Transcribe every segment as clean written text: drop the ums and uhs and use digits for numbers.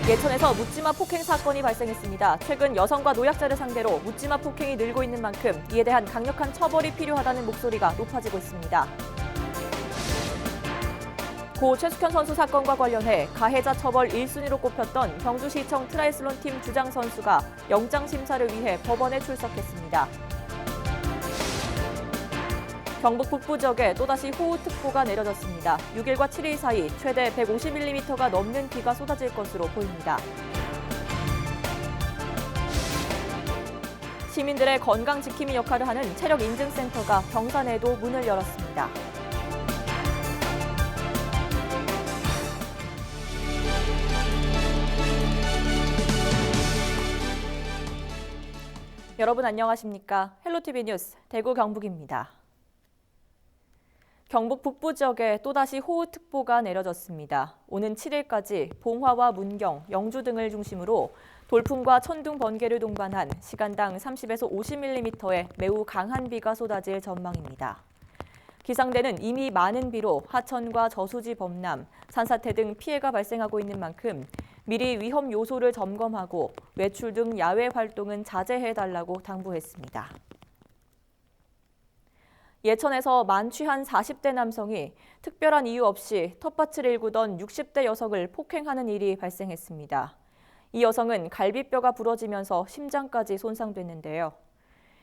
예천에서 묻지마 폭행 사건이 발생했습니다. 최근 여성과 노약자를 상대로 묻지마 폭행이 늘고 있는 만큼 이에 대한 강력한 처벌이 필요하다는 목소리가 높아지고 있습니다. 고 최숙현 선수 사건과 관련해 가해자 처벌 1순위로 꼽혔던 경주시청 트라이애슬론팀 주장 선수가 영장 심사를 위해 법원에 출석했습니다. 경북 북부 지역에 또다시 호우특보가 내려졌습니다. 6일과 7일 사이 최대 150mm가 넘는 비가 쏟아질 것으로 보입니다. 시민들의 건강 지킴이 역할을 하는 체력인증센터가 경산에도 문을 열었습니다. 여러분 안녕하십니까? 헬로티비 뉴스 대구 경북입니다. 경북 북부 지역에 또다시 호우특보가 내려졌습니다. 오는 7일까지 봉화와 문경, 영주 등을 중심으로 돌풍과 천둥, 번개를 동반한 시간당 30에서 50mm의 매우 강한 비가 쏟아질 전망입니다. 기상대는 이미 많은 비로 하천과 저수지 범람, 산사태 등 피해가 발생하고 있는 만큼 미리 위험 요소를 점검하고 외출 등 야외 활동은 자제해달라고 당부했습니다. 예천에서 만취한 40대 남성이 특별한 이유 없이 텃밭을 일구던 60대 여성을 폭행하는 일이 발생했습니다. 이 여성은 갈비뼈가 부러지면서 심장까지 손상됐는데요.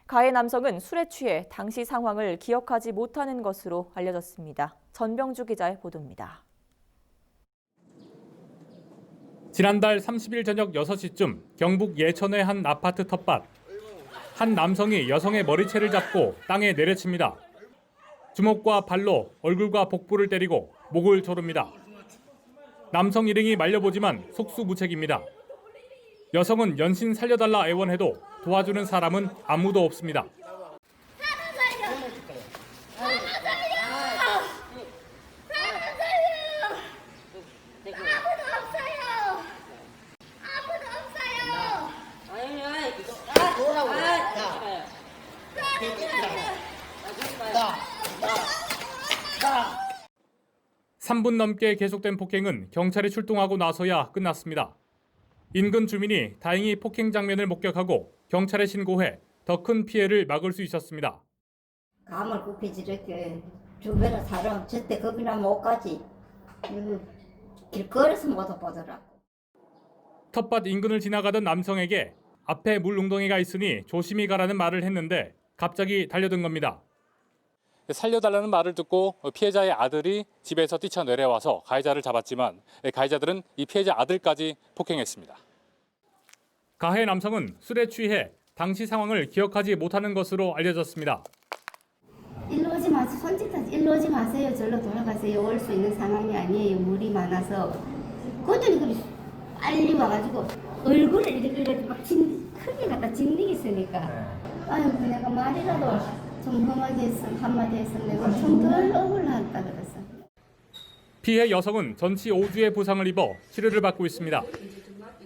가해 남성은 술에 취해 당시 상황을 기억하지 못하는 것으로 알려졌습니다. 전병주 기자의 보도입니다. 지난달 30일 저녁 6시쯤 경북 예천의 한 아파트 텃밭. 한 남성이 여성의 머리채를 잡고 땅에 내려칩니다. 주먹과 발로 얼굴과 복부를 때리고 목을 조릅니다. 남성 일행이 말려보지만 속수무책입니다. 여성은 연신 살려달라 애원해도 도와주는 사람은 아무도 없습니다. 삼 분 넘게 계속된 폭행은 경찰이 출동하고 나서야 끝났습니다. 인근 주민이 다행히 폭행 장면을 목격하고 경찰에 신고해 더 큰 피해를 막을 수 있었습니다. 감을 굽히지 이렇게 주변에 사람 절대 거기나 못 가지. 길 걸어서 못 보더라고. 텃밭 인근을 지나가던 남성에게 앞에 물 웅덩이가 있으니 조심히 가라는 말을 했는데 갑자기 달려든 겁니다. 살려달라는 말을 듣고 피해자의 아들이 집에서 뛰쳐내려와서 가해자를 잡았지만 가해자들은 이 피해자 아들까지 폭행했습니다. 가해 남성은 술에 취해 당시 상황을 기억하지 못하는 것으로 알려졌습니다. 일로 오지 마세요. 손짓하지. 일로 오지 마세요. 절로 돌아가세요. 올 수 있는 상황이 아니에요. 물이 많아서. 그랬더니 빨리 와가지고 얼굴을 이렇게 막 크게 갖다 짓이있으니까 아유 내가 말이라도 좀 험하게 했으면 한마디 했으면 내가 좀 덜 억울하다 그랬어. 피해 여성은 전치 5주의 부상을 입어 치료를 받고 있습니다.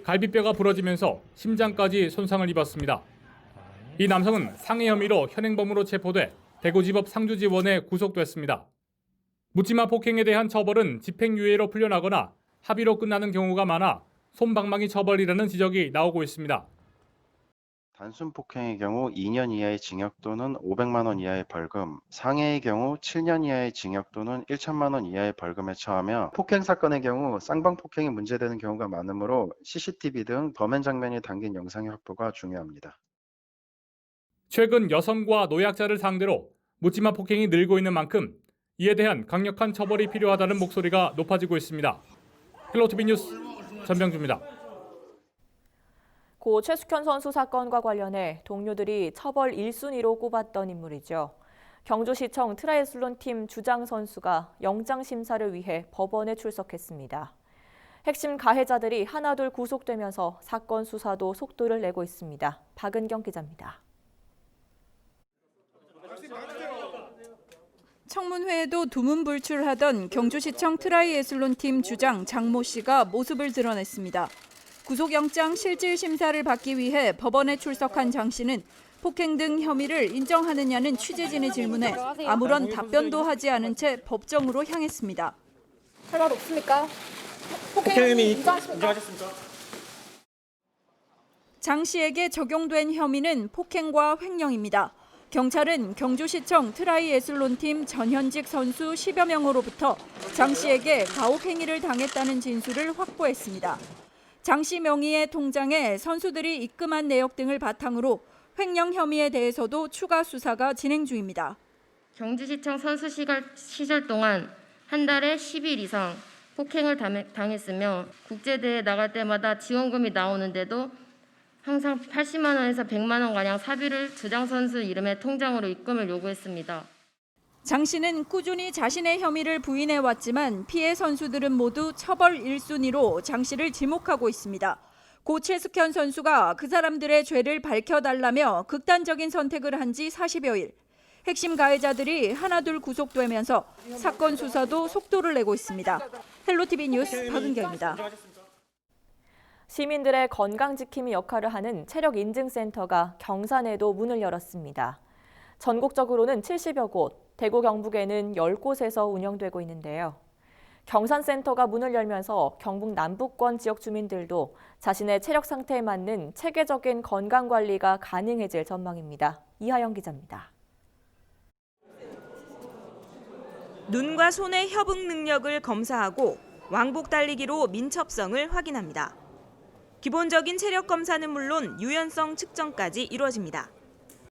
갈비뼈가 부러지면서 심장까지 손상을 입었습니다. 이 남성은 상해 혐의로 현행범으로 체포돼 대구지법 상주지원에 구속됐습니다. 묻지마 폭행에 대한 처벌은 집행유예로 풀려나거나 합의로 끝나는 경우가 많아 솜방망이 처벌이라는 지적이 나오고 있습니다. 단순 폭행의 경우 2년 이하의 징역 또는 500만 원 이하의 벌금, 상해의 경우 7년 이하의 징역 또는 1천만 원 이하의 벌금에 처하며 폭행 사건의 경우 쌍방 폭행이 문제되는 경우가 많으므로 CCTV 등 범행 장면이 담긴 영상의 확보가 중요합니다. 최근 여성과 노약자를 상대로 묻지마 폭행이 늘고 있는 만큼 이에 대한 강력한 처벌이 필요하다는 목소리가 높아지고 있습니다. 헬로티비 뉴스 전병주입니다. 고 최숙현 선수 사건과 관련해 동료들이 처벌 1순위로 꼽았던 인물이죠. 경주시청 트라이애슬론팀 주장 선수가 영장 심사를 위해 법원에 출석했습니다. 핵심 가해자들이 하나둘 구속되면서 사건 수사도 속도를 내고 있습니다. 박은경 기자입니다. 청문회에도 두문불출하던 경주시청 트라이애슬론팀 주장 장모 씨가 모습을 드러냈습니다. 구속영장 실질 심사를 받기 위해 법원에 출석한 장 씨는 폭행 등 혐의를 인정하느냐는 취재진의 질문에 아무런 답변도 하지 않은 채 법정으로 향했습니다. 할 말 없습니까? 폭행 혐의 인정하셨습니까? 장 씨에게 적용된 혐의는 폭행과 횡령입니다. 경찰은 경주시청 트라이애슬론팀 전현직 선수 10여 명으로부터 장 씨에게 가혹 행위를 당했다는 진술을 확보했습니다. 장 씨 명의의 통장에 선수들이 입금한 내역 등을 바탕으로 횡령 혐의에 대해서도 추가 수사가 진행 중입니다. 경주시청 선수 시절 동안 한 달에 10일 이상 폭행을 당했으며 국제대회 나갈 때마다 지원금이 나오는데도 항상 80만 원에서 100만 원가량 사비를 주장 선수 이름의 통장으로 입금을 요구했습니다. 장 씨는 꾸준히 자신의 혐의를 부인해왔지만 피해 선수들은 모두 처벌 1순위로 장 씨를 지목하고 있습니다. 고 최숙현 선수가 그 사람들의 죄를 밝혀달라며 극단적인 선택을 한 지 40여일. 핵심 가해자들이 하나둘 구속되면서 사건 수사도 속도를 내고 있습니다. 헬로티비 뉴스 박은경입니다. 시민들의 건강지킴이 역할을 하는 체력인증센터가 경산에도 문을 열었습니다. 전국적으로는 70여 곳, 대구 경북에는 10곳에서 운영되고 있는데요. 경산센터가 문을 열면서 경북 남부권 지역 주민들도 자신의 체력 상태에 맞는 체계적인 건강관리가 가능해질 전망입니다. 이하영 기자입니다. 눈과 손의 협응 능력을 검사하고 왕복 달리기로 민첩성을 확인합니다. 기본적인 체력 검사는 물론 유연성 측정까지 이루어집니다.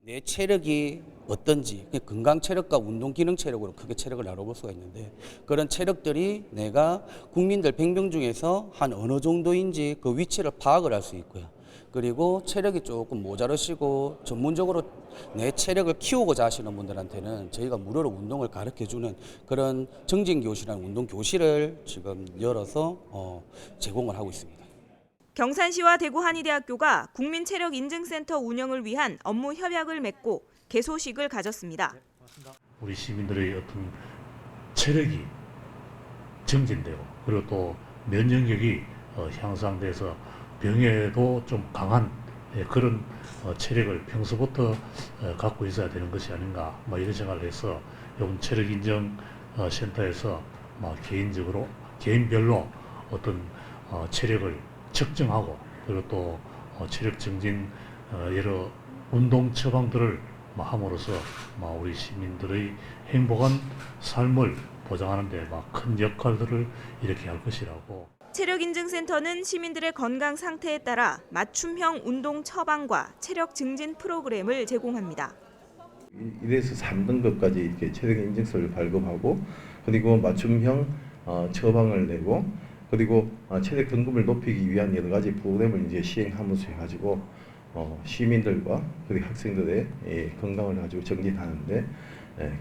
내 체력이 어떤지, 건강 체력과 운동 기능 체력으로 크게 체력을 나눠볼 수가 있는데 그런 체력들이 내가 국민들 100명 중에서 한 어느 정도인지 그 위치를 파악을 할 수 있고요. 그리고 체력이 조금 모자르시고 전문적으로 내 체력을 키우고자 하시는 분들한테는 저희가 무료로 운동을 가르쳐주는 그런 정진교실이라는 운동교실을 지금 열어서 제공을 하고 있습니다. 경산시와 대구한의대학교가 국민체력인증센터 운영을 위한 업무 협약을 맺고 개소식을 가졌습니다. 우리 시민들의 어떤 체력이 증진되고 그리고 또 면역력이 향상돼서 병에도 좀 강한 그런 체력을 평소부터 갖고 있어야 되는 것이 아닌가 이런 생각을 해서 이번 체력인증센터에서 개인별로 어떤 체력을 측정하고 그리고 또 체력 증진 여러 운동 처방들을 함으로써 우리 시민들의 행복한 삶을 보장하는 데 큰 역할들을 이렇게 할 것이라고. 체력인증센터는 시민들의 건강 상태에 따라 맞춤형 운동 처방과 체력 증진 프로그램을 제공합니다. 1에서 3등급까지 이렇게 체력 인증서를 발급하고 그리고 맞춤형 처방을 내고 그리고 체력 등급을 높이기 위한 여러 가지 프로그램을 이제 시행하면서 해가지고 시민들과 그리고 학생들의 건강을 가지고 정진하는데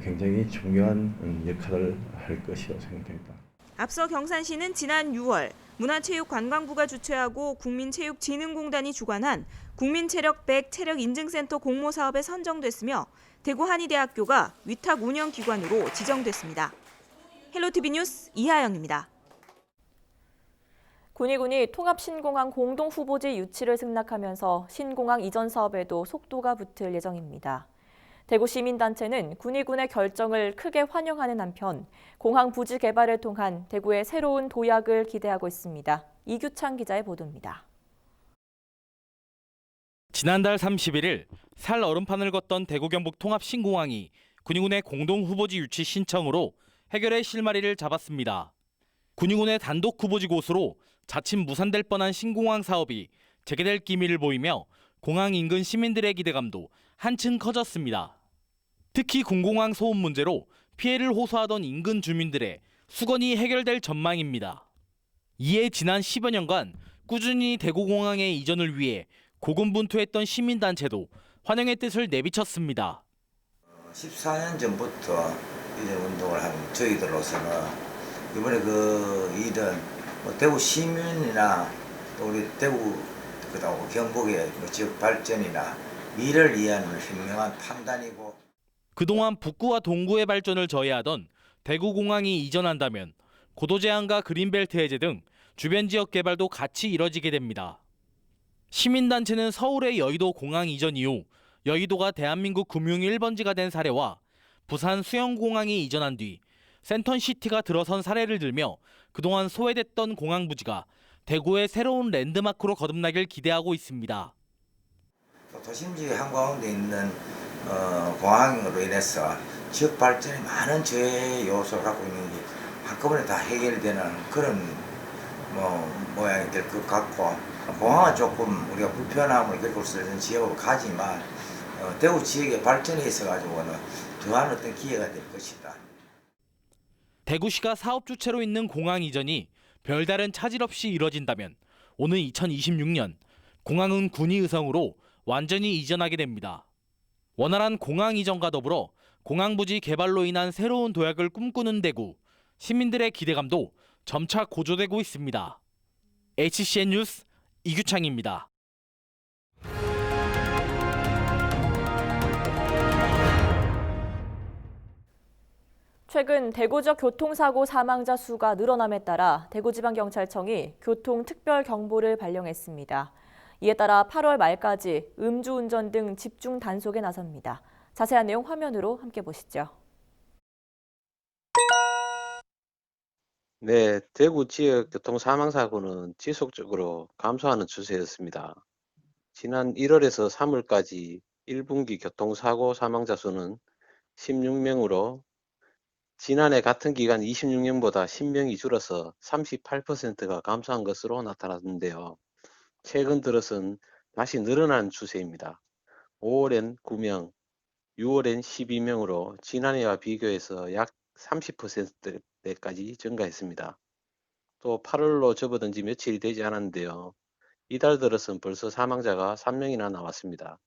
굉장히 중요한 역할을 할 것이라고 생각됩니다. 앞서 경산시는 지난 6월 문화체육관광부가 주최하고 국민체육진흥공단이 주관한 국민체력100 체력인증센터 공모사업에 선정됐으며 대구한의대학교가 위탁 운영기관으로 지정됐습니다. 헬로티비 뉴스 이하영입니다. 군위군이 통합신공항 공동후보지 유치를 승낙하면서 신공항 이전 사업에도 속도가 붙을 예정입니다. 대구 시민단체는 군위군의 결정을 크게 환영하는 한편 공항 부지 개발을 통한 대구의 새로운 도약을 기대하고 있습니다. 이규창 기자의 보도입니다. 지난달 31일 살 얼음판을 걷던 대구 경북 통합 신공항이 군위군의 공동 후보지 유치 신청으로 해결의 실마리를 잡았습니다. 군위군의 단독 후보지 곳으로 자칫 무산될 뻔한 신공항 사업이 재개될 기미를 보이며 공항 인근 시민들의 기대감도 한층 커졌습니다. 특히 공공항 소음 문제로 피해를 호소하던 인근 주민들의 수건이 해결될 전망입니다. 이에 지난 10여 년간 꾸준히 대구공항의 이전을 위해 고군분투했던 시민단체도 환영의 뜻을 내비쳤습니다. 14년 전부터 이전 운동을 한 저희들로서는 이번에 그 일은 대구 시민이나 또 우리 대구 그다음 경북의 지역 발전이나 미래를 위한 현명한 판단이고 그동안 북구와 동구의 발전을 저해하던 대구공항이 이전한다면 고도제한과 그린벨트 해제 등 주변 지역 개발도 같이 이뤄지게 됩니다. 시민단체는 서울의 여의도 공항 이전 이후 여의도가 대한민국 금융 1번지가 된 사례와 부산 수영공항이 이전한 뒤 센턴시티가 들어선 사례를 들며 그동안 소외됐던 공항 부지가 대구의 새로운 랜드마크로 거듭나길 기대하고 있습니다. 도심지 한가운데 있는 공항으로 인해서 지역 발전에 많은 저해 요소를 갖고 있는 게 한꺼번에 다 해결되는 그런 모양이 될 것 같고, 공항은 조금 우리가 불편함을 겪을 수 있는 지역으로 가지만 대구 지역의 발전에 있어가지고는 더한 어떤 기회가 될 것이다. 대구시가 사업 주체로 있는 공항 이전이 별다른 차질 없이 이뤄진다면 오는 2026년 공항은 군의의성으로 완전히 이전하게 됩니다. 원활한 공항 이전과 더불어 공항 부지 개발로 인한 새로운 도약을 꿈꾸는 대구, 시민들의 기대감도 점차 고조되고 있습니다. HCN 뉴스 이규창입니다. 최근 대구 지역 교통사고 사망자 수가 늘어남에 따라 대구지방경찰청이 교통특별경보를 발령했습니다. 이에 따라 8월 말까지 음주운전 등 집중 단속에 나섭니다. 자세한 내용 화면으로 함께 보시죠. 네, 대구 지역 교통 사망 사고는 지속적으로 감소하는 추세였습니다. 지난 1월에서 3월까지 1분기 교통사고 사망자 수는 16명으로 지난해 같은 기간 26년보다 10명이 줄어서 38%가 감소한 것으로 나타났는데요. 최근 들어선 다시 늘어난 추세입니다. 5월엔 9명, 6월엔 12명으로 지난해와 비교해서 약 30%대까지 증가했습니다. 또 8월로 접어든 지 며칠이 되지 않았는데요. 이달 들어선 벌써 사망자가 3명이나 나왔습니다.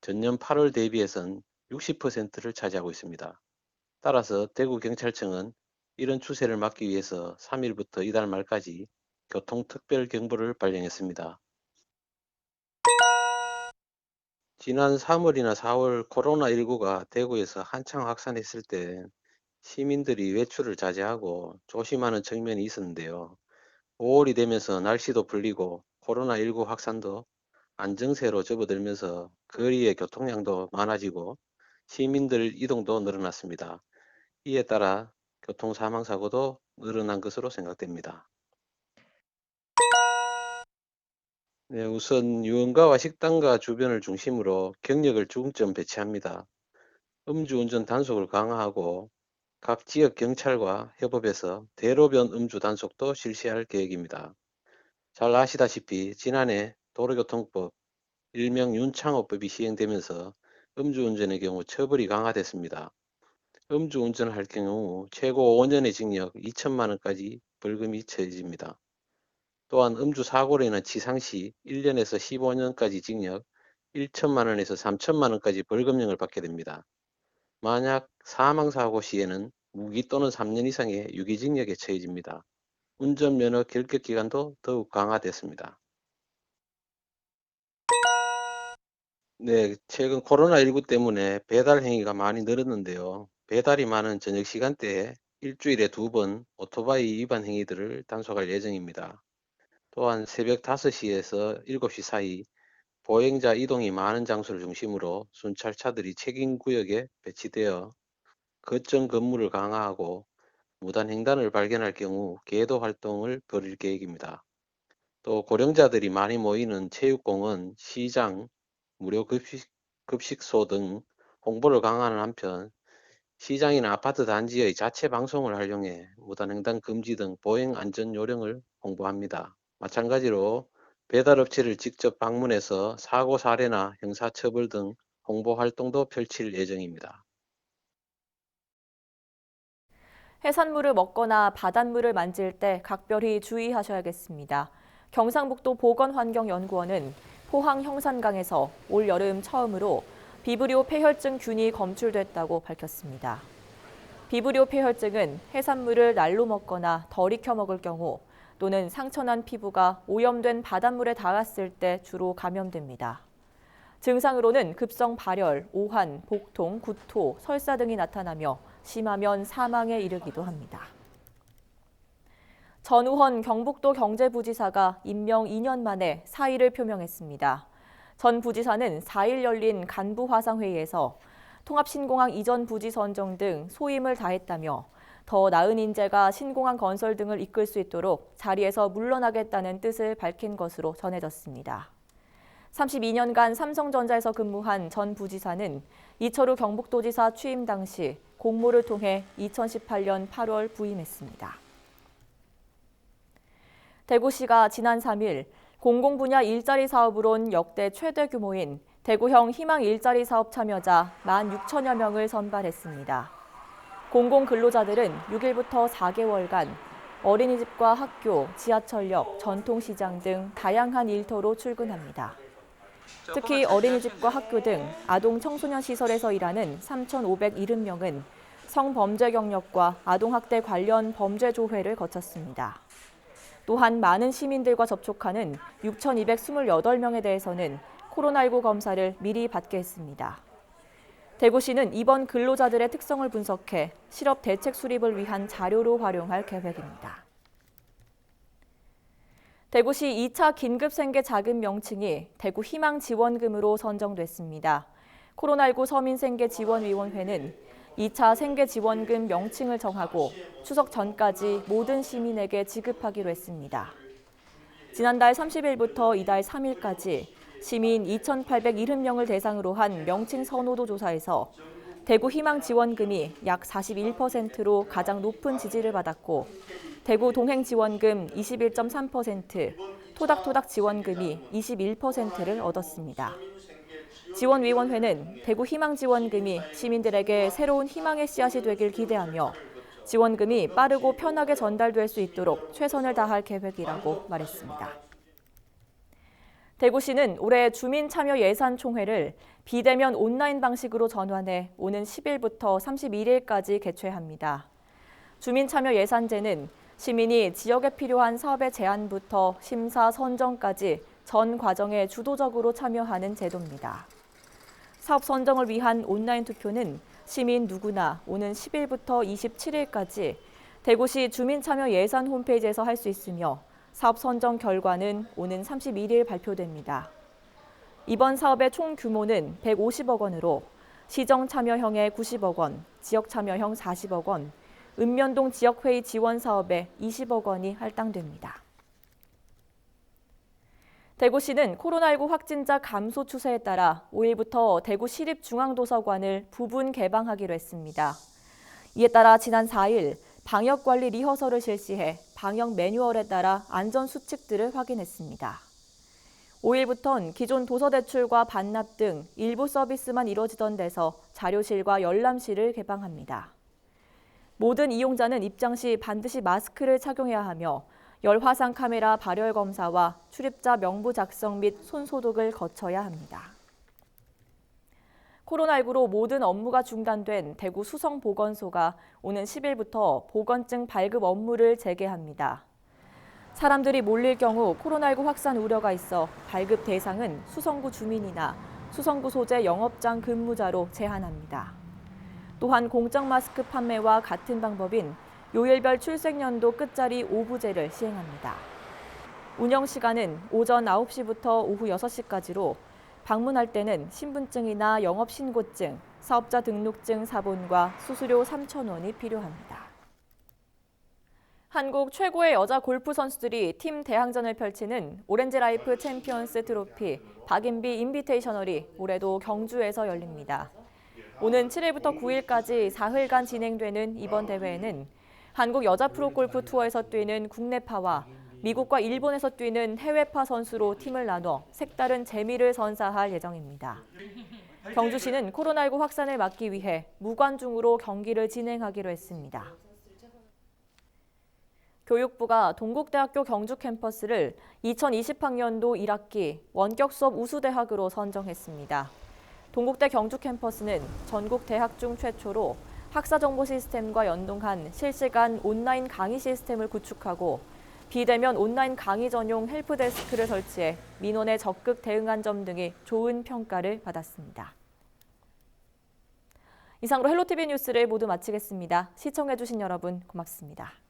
전년 8월 대비해선 60%를 차지하고 있습니다. 따라서 대구경찰청은 이런 추세를 막기 위해서 3일부터 이달 말까지 교통특별경보를 발령했습니다. 지난 3월이나 4월 코로나19가 대구에서 한창 확산했을 때 시민들이 외출을 자제하고 조심하는 측면이 있었는데요. 5월이 되면서 날씨도 풀리고 코로나19 확산도 안정세로 접어들면서 거리의 교통량도 많아지고 시민들 이동도 늘어났습니다. 이에 따라 교통사망사고도 늘어난 것으로 생각됩니다. 네, 우선 유흥가와 식당가 주변을 중심으로 경력을 중점 배치합니다. 음주운전 단속을 강화하고 각 지역 경찰과 협업해서 대로변 음주 단속도 실시할 계획입니다. 잘 아시다시피 지난해 도로교통법, 일명 윤창호법이 시행되면서 음주운전의 경우 처벌이 강화됐습니다. 음주운전을 할 경우 최고 5년의 징역 2천만 원까지 벌금이 처해집니다. 또한 음주사고로 인한 치상 시 1년에서 15년까지 징역 1천만 원에서 3천만 원까지 벌금형을 받게 됩니다. 만약 사망사고 시에는 무기 또는 3년 이상의 유기징역에 처해집니다. 운전면허 결격 기간도 더욱 강화됐습니다. 네, 최근 코로나19 때문에 배달 행위가 많이 늘었는데요. 배달이 많은 저녁 시간대에 일주일에 2번 오토바이 위반 행위들을 단속할 예정입니다. 또한 새벽 5시에서 7시 사이 보행자 이동이 많은 장소를 중심으로 순찰차들이 책임구역에 배치되어 거점 근무를 강화하고 무단횡단을 발견할 경우 계도 활동을 벌일 계획입니다. 또 고령자들이 많이 모이는 체육공원, 시장, 무료 급식소 등 홍보를 강화하는 한편 시장이나 아파트 단지의 자체 방송을 활용해 무단횡단 금지 등 보행 안전 요령을 홍보합니다. 마찬가지로 배달업체를 직접 방문해서 사고 사례나 형사처벌 등 홍보 활동도 펼칠 예정입니다. 해산물을 먹거나 바닷물을 만질 때 각별히 주의하셔야겠습니다. 경상북도 보건환경연구원은 포항 형산강에서 올 여름 처음으로 비브리오 폐혈증 균이 검출됐다고 밝혔습니다. 비브리오 폐혈증은 해산물을 날로 먹거나 덜 익혀 먹을 경우 또는 상처난 피부가 오염된 바닷물에 닿았을 때 주로 감염됩니다. 증상으로는 급성 발열, 오한, 복통, 구토, 설사 등이 나타나며 심하면 사망에 이르기도 합니다. 전우헌 경북도 경제부지사가 임명 2년 만에 사의를 표명했습니다. 전 부지사는 4일 열린 간부 화상회의에서 통합신공항 이전 부지 선정 등 소임을 다했다며 더 나은 인재가 신공항 건설 등을 이끌 수 있도록 자리에서 물러나겠다는 뜻을 밝힌 것으로 전해졌습니다. 32년간 삼성전자에서 근무한 전 부지사는 이철우 경북도지사 취임 당시 공모를 통해 2018년 8월 부임했습니다. 대구시가 지난 3일 공공분야 일자리 사업으론 역대 최대 규모인 대구형 희망 일자리 사업 참여자 16,000여 명을 선발했습니다. 공공근로자들은 6일부터 4개월간 어린이집과 학교, 지하철역, 전통시장 등 다양한 일터로 출근합니다. 특히 어린이집과 학교 등 아동 청소년 시설에서 일하는 3,570명은 성범죄 경력과 아동학대 관련 범죄 조회를 거쳤습니다. 또한 많은 시민들과 접촉하는 6,228명에 대해서는 코로나19 검사를 미리 받게 했습니다. 대구시는 이번 근로자들의 특성을 분석해 실업 대책 수립을 위한 자료로 활용할 계획입니다. 대구시 2차 긴급생계 자금 명칭이 대구 희망지원금으로 선정됐습니다. 코로나19 서민생계지원위원회는 2차 생계지원금 명칭을 정하고 추석 전까지 모든 시민에게 지급하기로 했습니다. 지난달 30일부터 이달 3일까지 시민 2,870명을 대상으로 한 명칭 선호도 조사에서 대구 희망지원금이 약 41%로 가장 높은 지지를 받았고 대구 동행지원금 21.3%, 토닥토닥 지원금이 21%를 얻었습니다. 지원위원회는 대구 희망지원금이 시민들에게 새로운 희망의 씨앗이 되길 기대하며 지원금이 빠르고 편하게 전달될 수 있도록 최선을 다할 계획이라고 말했습니다. 대구시는 올해 주민참여 예산총회를 비대면 온라인 방식으로 전환해 오는 10일부터 31일까지 개최합니다. 주민참여 예산제는 시민이 지역에 필요한 사업의 제안부터 심사 선정까지 전 과정에 주도적으로 참여하는 제도입니다. 사업 선정을 위한 온라인 투표는 시민 누구나 오는 10일부터 27일까지 대구시 주민참여 예산 홈페이지에서 할 수 있으며 사업 선정 결과는 오는 31일 발표됩니다. 이번 사업의 총 규모는 150억 원으로 시정 참여형에 90억 원, 지역 참여형 40억 원, 읍면동 지역회의 지원 사업에 20억 원이 할당됩니다. 대구시는 코로나19 확진자 감소 추세에 따라 5일부터 대구 시립중앙도서관을 부분 개방하기로 했습니다. 이에 따라 지난 4일 방역관리 리허설을 실시해 방역 매뉴얼에 따라 안전수칙들을 확인했습니다. 5일부터는 기존 도서대출과 반납 등 일부 서비스만 이뤄지던 데서 자료실과 열람실을 개방합니다. 모든 이용자는 입장 시 반드시 마스크를 착용해야 하며 열화상 카메라 발열 검사와 출입자 명부 작성 및 손소독을 거쳐야 합니다. 코로나19로 모든 업무가 중단된 대구 수성보건소가 오는 10일부터 보건증 발급 업무를 재개합니다. 사람들이 몰릴 경우 코로나19 확산 우려가 있어 발급 대상은 수성구 주민이나 수성구 소재 영업장 근무자로 제한합니다. 또한 공적 마스크 판매와 같은 방법인 요일별 출생연도 끝자리 오부제를 시행합니다. 운영 시간은 오전 9시부터 오후 6시까지로 방문할 때는 신분증이나 영업신고증, 사업자 등록증 사본과 수수료 3,000원이 필요합니다. 한국 최고의 여자 골프 선수들이 팀 대항전을 펼치는 오렌지라이프 챔피언스 트로피 박인비 인비테이셔널이 올해도 경주에서 열립니다. 오는 7일부터 9일까지 사흘간 진행되는 이번 대회에는 한국 여자 프로골프 투어에서 뛰는 국내파와 미국과 일본에서 뛰는 해외파 선수로 팀을 나눠 색다른 재미를 선사할 예정입니다. 경주시는 코로나19 확산을 막기 위해 무관중으로 경기를 진행하기로 했습니다. 교육부가 동국대학교 경주 캠퍼스를 2020학년도 1학기 원격 수업 우수대학으로 선정했습니다. 동국대 경주 캠퍼스는 전국 대학 중 최초로 학사정보 시스템과 연동한 실시간 온라인 강의 시스템을 구축하고 비대면 온라인 강의 전용 헬프데스크를 설치해 민원에 적극 대응한 점 등이 좋은 평가를 받았습니다. 이상으로 헬로티비 뉴스를 모두 마치겠습니다. 시청해주신 여러분 고맙습니다.